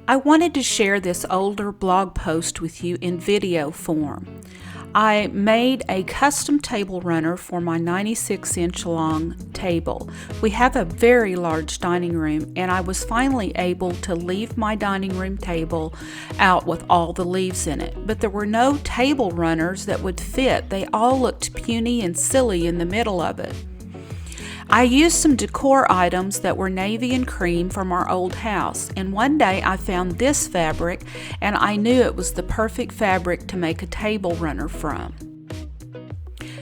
I wanted to share this older blog post with you in video form. I made a custom table runner for my 96-inch long table. We have a very large dining room, and I was finally able to leave my dining room table out with all the leaves in it. But there were no table runners that would fit. They all looked puny and silly in the middle of it. I used some decor items that were navy and cream from our old house, and one day I found this fabric and I knew it was the perfect fabric to make a table runner from.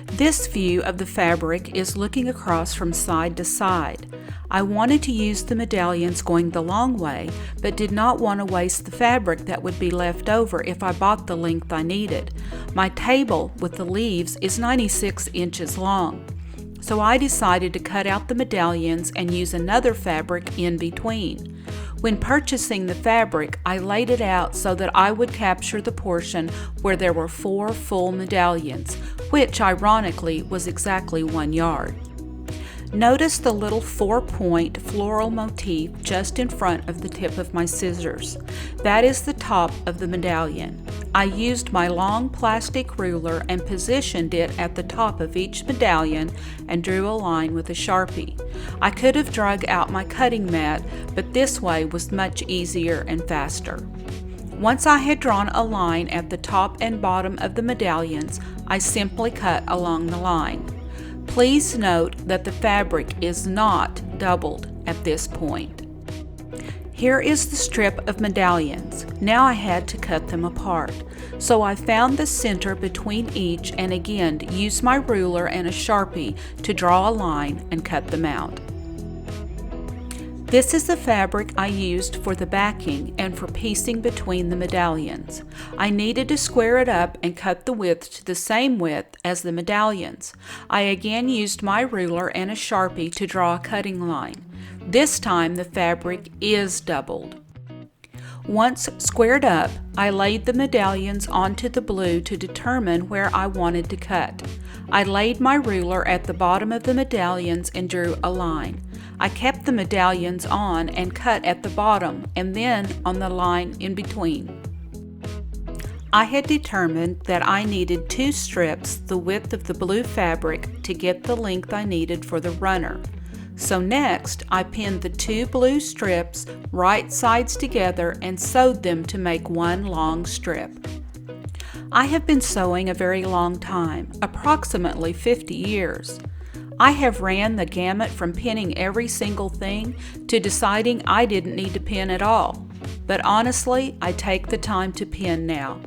This view of the fabric is looking across from side to side. I wanted to use the medallions going the long way, but did not want to waste the fabric that would be left over if I bought the length I needed. My table with the leaves is 96 inches long. So I decided to cut out the medallions and use another fabric in between. When purchasing the fabric, I laid it out so that I would capture the portion where there were 4 full medallions, which ironically was exactly 1 yard. Notice the little 4-point floral motif just in front of the tip of my scissors. That is the top of the medallion. I used my long plastic ruler and positioned it at the top of each medallion and drew a line with a Sharpie. I could have drug out my cutting mat, but this way was much easier and faster. Once I had drawn a line at the top and bottom of the medallions, I simply cut along the line. Please note that the fabric is not doubled at this point. Here is the strip of medallions. Now I had to cut them apart. So I found the center between each and again used my ruler and a Sharpie to draw a line and cut them out. This is the fabric I used for the backing and for piecing between the medallions. I needed to square it up and cut the width to the same width as the medallions. I again used my ruler and a Sharpie to draw a cutting line. This time the fabric is doubled. Once squared up, I laid the medallions onto the blue to determine where I wanted to cut. I laid my ruler at the bottom of the medallions and drew a line. I kept the medallions on and cut at the bottom and then on the line in between. I had determined that I needed 2 strips the width of the blue fabric to get the length I needed for the runner. So next, I pinned the 2 blue strips right sides together and sewed them to make one long strip. I have been sewing a very long time, approximately 50 years. I have ran the gamut from pinning every single thing to deciding I didn't need to pin at all. But honestly, I take the time to pin now.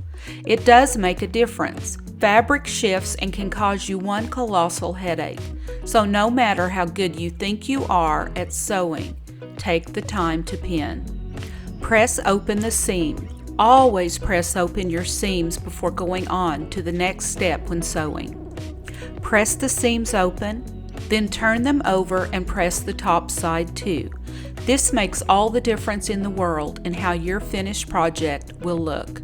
It does make a difference. Fabric shifts and can cause you one colossal headache. So no matter how good you think you are at sewing, take the time to pin. Press open the seam. Always press open your seams before going on to the next step when sewing. Press the seams open, then turn them over and press the top side too. This makes all the difference in the world in how your finished project will look.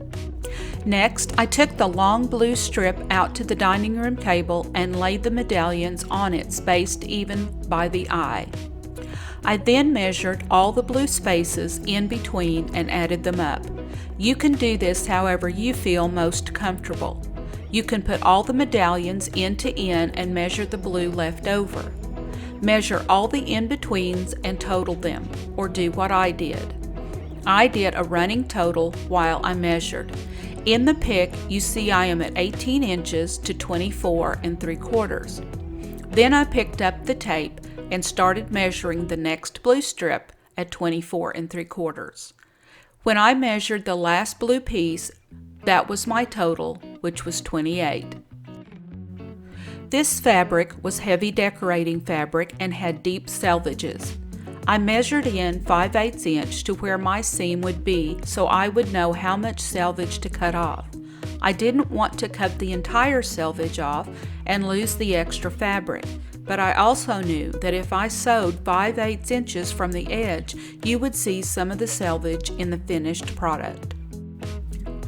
Next, I took the long blue strip out to the dining room table and laid the medallions on it spaced even by the eye. I then measured all the blue spaces in between and added them up. You can do this however you feel most comfortable. You can put all the medallions end to end and measure the blue left over. Measure all the in-betweens and total them, or do what I did. I did a running total while I measured. In the pic, you see I am at 18 inches to 24 3/4. Then I picked up the tape and started measuring the next blue strip at 24 3/4. When I measured the last blue piece, that was my total, which was 28. This fabric was heavy decorating fabric and had deep selvages. I measured in 5/8 inch to where my seam would be so I would know how much selvage to cut off. I didn't want to cut the entire selvage off and lose the extra fabric, but I also knew that if I sewed 5/8 inches from the edge, you would see some of the selvage in the finished product.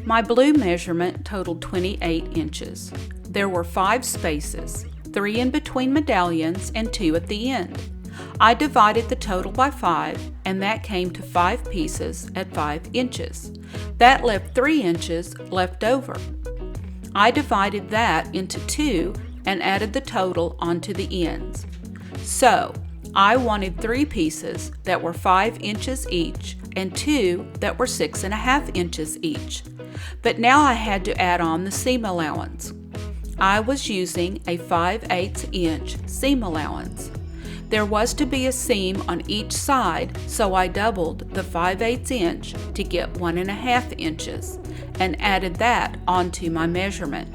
My blue measurement totaled 28 inches. There were 5 spaces, 3 in between medallions and 2 at the end. I divided the total by 5, and that came to 5 pieces at 5 inches. That left 3 inches left over. I divided that into 2 and added the total onto the ends. So, I wanted 3 pieces that were 5 inches each and 2 that were 6.5 inches each. But now I had to add on the seam allowance. I was using a 5/8 inch seam allowance. There was to be a seam on each side, so I doubled the 5/8 inch to get 1.5 inches and added that onto my measurement.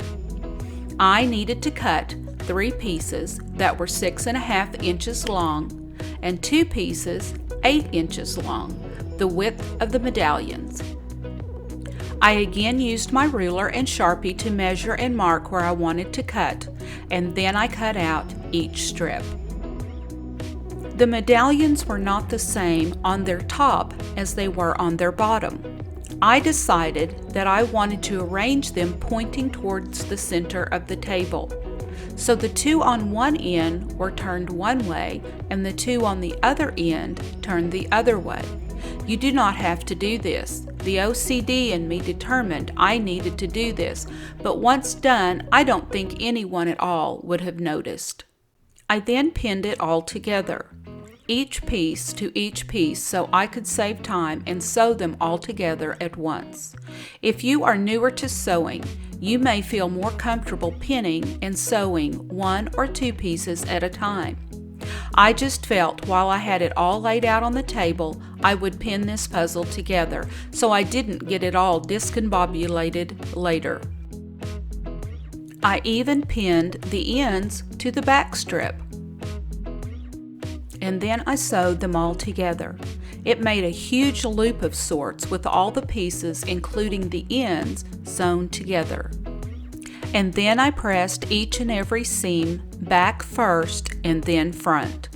I needed to cut 3 pieces that were 6.5 inches long and 2 pieces 8 inches long, the width of the medallions. I again used my ruler and Sharpie to measure and mark where I wanted to cut, and then I cut out each strip. The medallions were not the same on their top as they were on their bottom. I decided that I wanted to arrange them pointing towards the center of the table. So the 2 on one end were turned one way and the 2 on the other end turned the other way. You do not have to do this. The OCD in me determined I needed to do this, but once done, I don't think anyone at all would have noticed. I then pinned it all together, each piece to each piece, so I could save time and sew them all together at once. If you are newer to sewing, you may feel more comfortable pinning and sewing 1 or 2 pieces at a time. I just felt while I had it all laid out on the table, I would pin this puzzle together, so I didn't get it all discombobulated later. I even pinned the ends to the back strip. And then I sewed them all together. It made a huge loop of sorts with all the pieces, including the ends, sewn together. And then I pressed each and every seam back first and then front.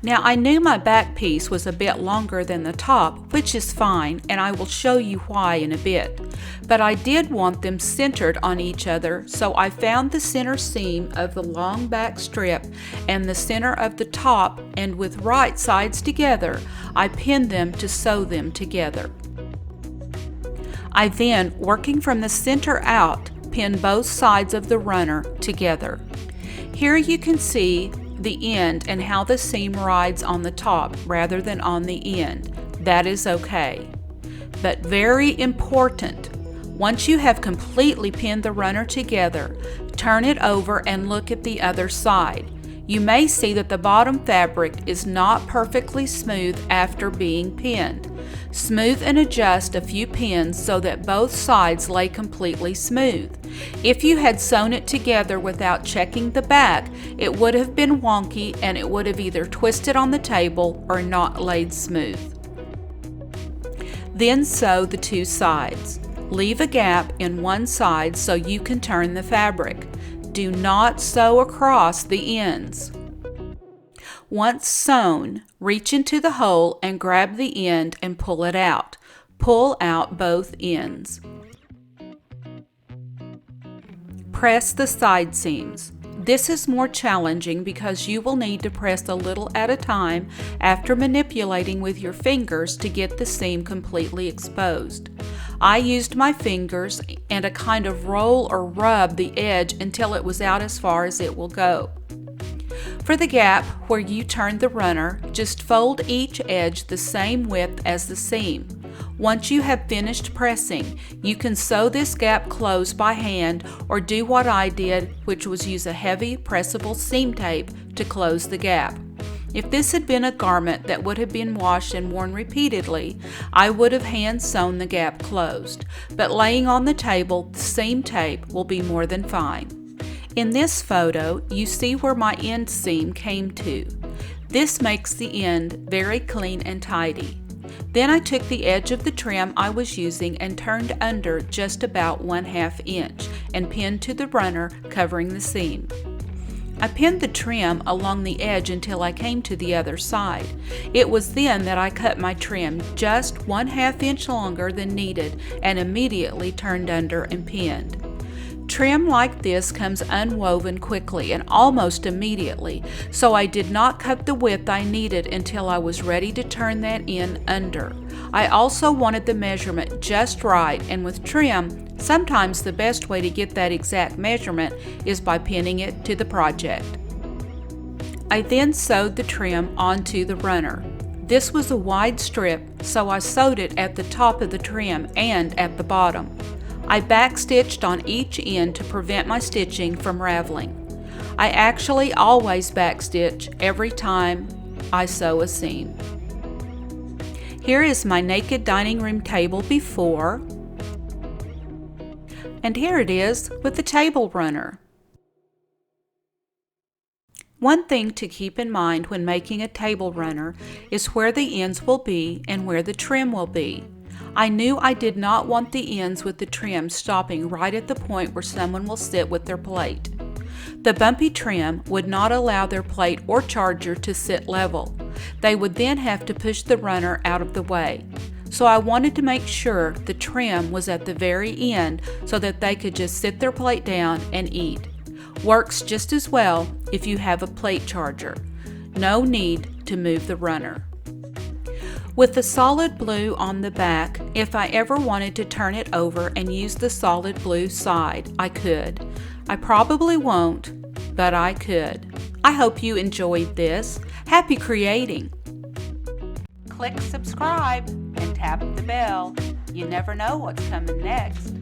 Now I knew my back piece was a bit longer than the top, which is fine, and I will show you why in a bit. But I did want them centered on each other, so I found the center seam of the long back strip and the center of the top, and with right sides together, I pinned them to sew them together. I then, working from the center out, pinned both sides of the runner together. Here you can see the end and how the seam rides on the top rather than on the end. That is okay. But very important, once you have completely pinned the runner together, turn it over and look at the other side. You may see that the bottom fabric is not perfectly smooth after being pinned. Smooth and adjust a few pins so that both sides lay completely smooth. If you had sewn it together without checking the back, it would have been wonky and it would have either twisted on the table or not laid smooth. Then sew the 2 sides. Leave a gap in one side so you can turn the fabric. Do not sew across the ends. Once sewn, reach into the hole and grab the end and pull it out. Pull out both ends. Press the side seams. This is more challenging because you will need to press a little at a time after manipulating with your fingers to get the seam completely exposed. I used my fingers and a kind of roll or rub the edge until it was out as far as it will go. For the gap where you turned the runner, just fold each edge the same width as the seam. Once you have finished pressing, you can sew this gap closed by hand or do what I did, which was use a heavy pressable seam tape to close the gap. If this had been a garment that would have been washed and worn repeatedly, I would have hand sewn the gap closed, but laying on the table, the seam tape will be more than fine. In this photo, you see where my end seam came to. This makes the end very clean and tidy. Then I took the edge of the trim I was using and turned under just about 1/2 inch and pinned to the runner covering the seam. I pinned the trim along the edge until I came to the other side. It was then that I cut my trim just 1/2 inch longer than needed and immediately turned under and pinned. Trim like this comes unwoven quickly and almost immediately, so I did not cut the width I needed until I was ready to turn that in under. I also wanted the measurement just right, and with trim, sometimes the best way to get that exact measurement is by pinning it to the project. I then sewed the trim onto the runner. This was a wide strip, so I sewed it at the top of the trim and at the bottom. I backstitched on each end to prevent my stitching from raveling. I actually always backstitch every time I sew a seam. Here is my naked dining room table before, and here it is with the table runner. One thing to keep in mind when making a table runner is where the ends will be and where the trim will be. I knew I did not want the ends with the trim stopping right at the point where someone will sit with their plate. The bumpy trim would not allow their plate or charger to sit level. They would then have to push the runner out of the way. So I wanted to make sure the trim was at the very end so that they could just sit their plate down and eat. Works just as well if you have a plate charger. No need to move the runner. With the solid blue on the back, if I ever wanted to turn it over and use the solid blue side, I could. I probably won't, but I could. I hope you enjoyed this. Happy creating! Click subscribe and tap the bell. You never know what's coming next.